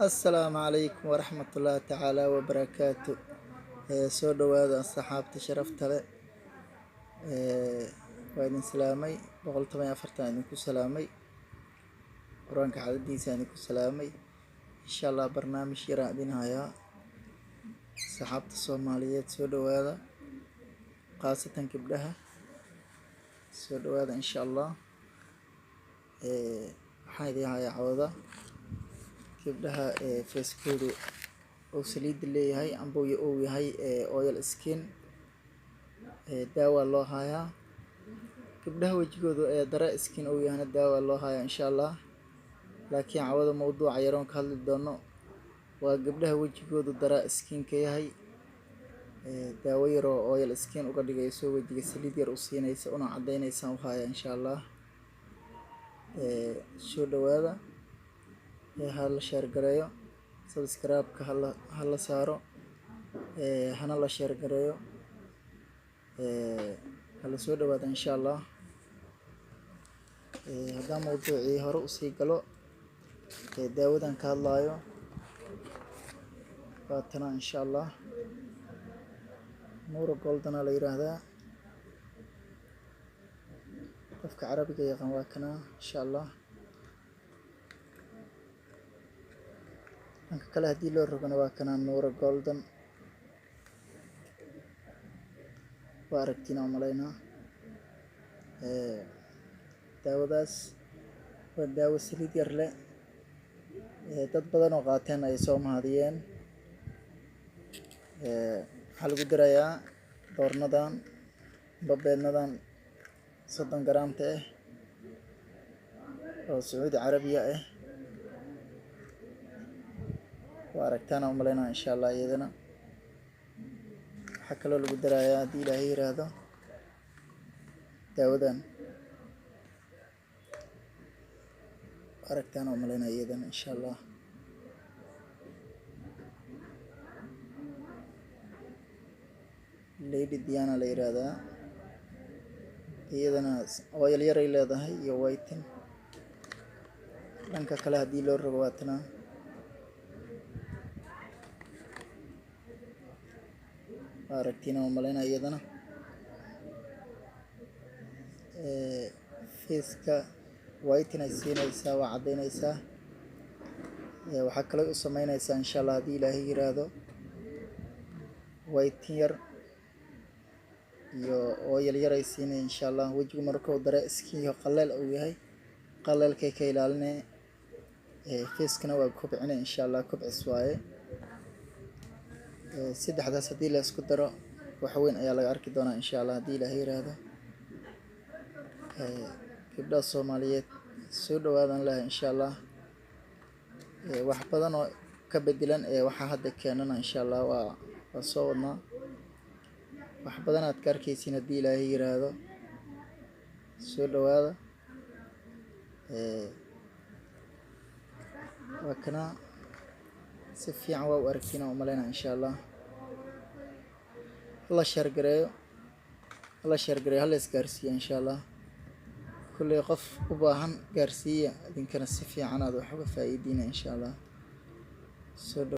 السلام عليكم ورحمة الله تعالى وبركاته. soo dhawaada asxaabta sharafta leh. waa idin salaamay 114 idinku salaamay, quraanka xadadiisa idinku salaamay. insha Allah barnaamij yar aan idin hayaa asxaabta Soomaaliyeed. soo dhawaada, qaasatan gabdhaha, soo dhawaada insha Allah. waxaan idin hayaa cawada gabdhaha facekoodu oo saliid leeyahay amba uu yahay oil skin. daawa loo hayaa gabdhaha wajigooda dara skin oo yahay daawa loo hayaa insha Allah. laakiin cawada mawduuca yaroon ka hadli doono waa gabdhaha wajigooda dara skin ka yahay, daawo yar oo oil skin uga dhigayso wajiga saliid yar u siinaysa una cadeynaysa u hayaa insha Allah. soo dhawaada, hal share gareeyo, subscribe-ka hala saaro, hana la share gareeyo, hala soo dhawaada insha Allah. haddaan mawduucii hore usii galo, daawadan ka hadlayo waatana insha Allah. Nuura Golden la yiraahdaa, qofka carabiga yaqaan waa kana insha Allah. dhanka kale haddii loo rogana waa kana Nuura Golden, waa aragtiin oo malaynaa. daawadaas waa daawo saliid yar leh, dad badan oo qaateen ay soo mahadiyeen. waxaa lagu darayaa doornadan babeednadan 30 garaamta oo Sacuudi Carabiya waa aragtaan oo malaynaa insha Allah. iyadana waxaa kaloo lagu darayaa haddii Ilaahay yiraahdo daawadan aragtaan oo malaynaa iyadana insha Allah. Lady Diana la yiraahdaa, iyadana oil yar ay leedahay iyo whiten. dhanka kale haddii loo rogo waatana aragtiin oo malaynaa iyadana. faceka whiten ay siinaysaa, waa cadeynaysaa. waxaa kale u sameynaysaa insha Allah haddii Ilaahay yiraahdo whiten yar iyo oil yar ay siinay insha Allah. wajigu markuu dara skin iyo qaleel uu yahay, qaleelkay ka ilaalinay. facekana waa kobcinay insha Allah, kobcis waaye. saddexdaas haddii la isku daro wax weyn ayaa laga arki doonaa insha Allah haddii Ilaahay yiraahdo. gabdhaha Soomaaliyeed soo dhawaadan laha insha Allah. wax badan oo ka bedelan waxa hadda keenana insha Allah waa soo wadnaa. wax badan aad ka arkaysiin haddii Ilaahay yiraahdo. soo dhawaada. waa kana si fiican waa u aragtiin oo malaynaa insha Allah. hala share gareeyo, hala isgaarsiiyo insha Allah. kulley qof u baahan gaarsiiya idinkana si fiican aad wax uga faa'iidiina insha Allah. soo